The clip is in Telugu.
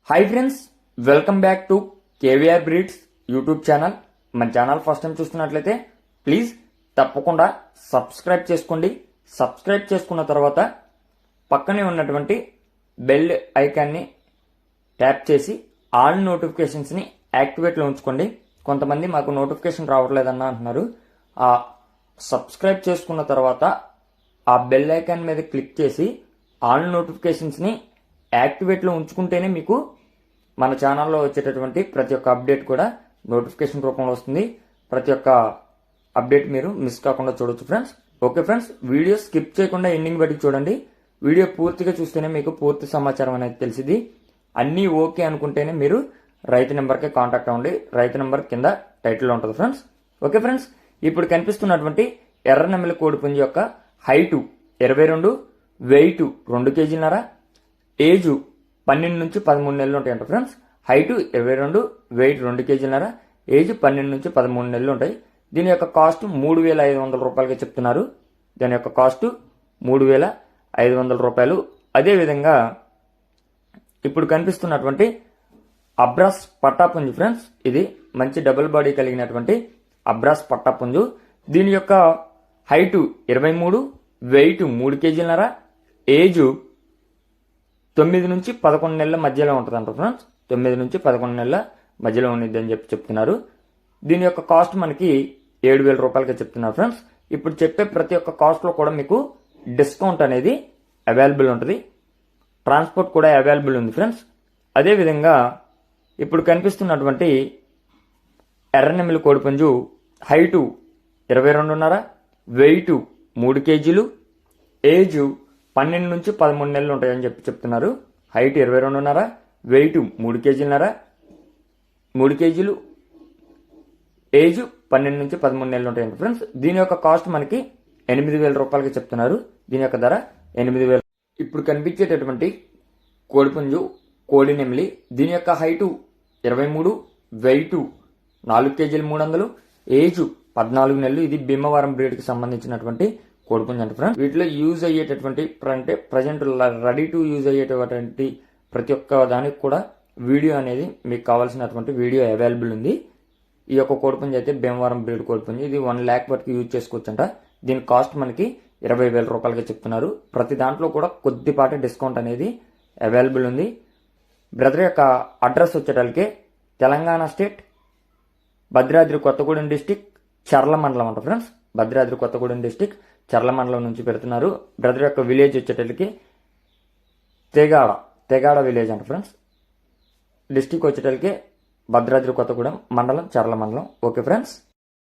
Hi friends, welcome back to KVR breeds YouTube channel. మన ఛానల్ ఫస్ట్ టైం చూస్తున్నట్లయితే ప్లీజ్ తప్పకుండా సబ్స్క్రైబ్ చేసుకోండి. సబ్స్క్రైబ్ చేసుకున్న తర్వాత పక్కనే ఉన్నటువంటి బెల్ ఐకాన్ని ట్యాప్ చేసి ఆల్ నోటిఫికేషన్స్ని యాక్టివేట్లో ఉంచుకోండి. కొంతమంది మాకు నోటిఫికేషన్ రావట్లేదన్న అంటున్నారు. ఆ సబ్స్క్రైబ్ చేసుకున్న తర్వాత ఆ బెల్ ఐకాన్ మీద క్లిక్ చేసి ఆల్ నోటిఫికేషన్స్ని యాక్టివేట్లో ఉంచుకుంటేనే మీకు మన ఛానల్లో వచ్చేటటువంటి ప్రతి ఒక్క అప్డేట్ కూడా నోటిఫికేషన్ రూపంలో వస్తుంది. ప్రతి ఒక్క అప్డేట్ మీరు మిస్ కాకుండా చూడొచ్చు friends. Okay friends, video skip చేయకుండా ఎండింగ్ బట్టి చూడండి. వీడియో పూర్తిగా చూస్తేనే మీకు పూర్తి సమాచారం అనేది తెలిసింది. అన్నీ ఓకే అనుకుంటేనే మీరు రైతు నెంబర్కి కాంటాక్ట్ అవ్వండి. రైతు నెంబర్ కింద టైటిల్లో ఉంటుంది ఫ్రెండ్స్. ఓకే ఫ్రెండ్స్, ఇప్పుడు కనిపిస్తున్నటువంటి ఎర్ర నెమ్మలి కోడిపుంజి యొక్క హైటు 22, వెయిట్ 2 కేజీలన్నర, ఏజు 12 నుంచి 13 నెలలు ఉంటాయంట ఫ్రెండ్స్. హైటు 22, వెయిట్ 2 కేజీలన్నర, ఏజ్ 12 నుంచి 13 నెలలు ఉంటాయి. దీని యొక్క కాస్ట్ 3,500 రూపాయలుగా చెప్తున్నారు. దీని యొక్క కాస్ట్ 3,500 రూపాయలు. అదేవిధంగా ఇప్పుడు కనిపిస్తున్నటువంటి అబ్రాస్ పట్టాపుంజు ఫ్రెండ్స్, ఇది మంచి డబుల్ బాడీ కలిగినటువంటి అబ్రాస్ పట్టాపుంజు. దీని యొక్క హైటు 23, వెయిట్ 3 కేజీలన్నర, ఏజు 9 నుంచి 11 నెలల మధ్యలో ఉంటుందంట ఫ్రెండ్స్. 9 నుంచి 11 నెలల మధ్యలో ఉండిద్ది అని చెప్తున్నారు. దీని యొక్క కాస్ట్ మనకి 7,000 రూపాయలకి చెప్తున్నారు ఫ్రెండ్స్. ఇప్పుడు చెప్పే ప్రతి ఒక్క కాస్ట్లో కూడా మీకు డిస్కౌంట్ అనేది అవైలబుల్ ఉంటుంది. ట్రాన్స్పోర్ట్ కూడా అవైలబుల్ ఉంది ఫ్రెండ్స్. అదేవిధంగా ఇప్పుడు కనిపిస్తున్నటువంటి ఎర్రనెమ్మిలి కోడిపుంజు హైటు 22.5, వెయిట్ 3 కేజీలు, ఏజ్ 12 నుంచి 13 నెలలు ఉంటాయని చెప్తున్నారు. హైట్ 22.5, వెయిట్ 3 కేజీలన్నర, 3 కేజీలు, ఏజ్ 12 నుంచి 13 నెలలు ఉంటాయండి ఫ్రెండ్స్. దీని యొక్క కాస్ట్ మనకి 8,000 రూపాయలకి చెప్తున్నారు. దీని యొక్క ధర 8,000. ఇప్పుడు కనిపించేటటువంటి కోడిపుంజు కోడి నెమిలి, దీని యొక్క హైటు 23, వెయిట్ 4 కేజీలు 300, ఏజ్ 14 నెలలు. ఇది భీమవరం బ్రీడ్కి సంబంధించినటువంటి కోడిపుంజు అంటే ఫ్రెండ్స్. వీటిలో యూజ్ అయ్యేటటువంటి అంటే ప్రజెంట్ రెడీ టు యూజ్ అయ్యేటటువంటి ప్రతి ఒక్క దానికి కూడా వీడియో అనేది మీకు కావాల్సినటువంటి వీడియో అవైలబుల్ ఉంది. ఈ యొక్క కోడిపుంజు అయితే భీమవరం బ్రీడ్ కోడిపుంజు. ఇది 1 lakh వరకు యూజ్ చేసుకోవచ్చంట. దీని కాస్ట్ మనకి 20,000 రూపాయలకి చెప్తున్నారు. ప్రతి దాంట్లో కూడా కొద్దిపాటి డిస్కౌంట్ అనేది అవైలబుల్ ఉంది. బ్రదర్ యొక్క అడ్రస్ వచ్చేటప్పటికి తెలంగాణ స్టేట్, భద్రాద్రి కొత్తగూడెం డిస్టిక్, చర్ల మండలం అంట ఫ్రెండ్స్. భద్రాద్రి కొత్తగూడెం డిస్టిక్, చర్ల మండలం నుంచి పెడుతున్నారు. బ్రదర్ యొక్క విలేజ్ వచ్చేటప్పటికి తెగాడ విలేజ్ అంట ఫ్రెండ్స్. డిస్టిక్ వచ్చేటప్పటికి భద్రాద్రి కొత్తగూడెం, మండలం చర్ల మండలం. Okay friends.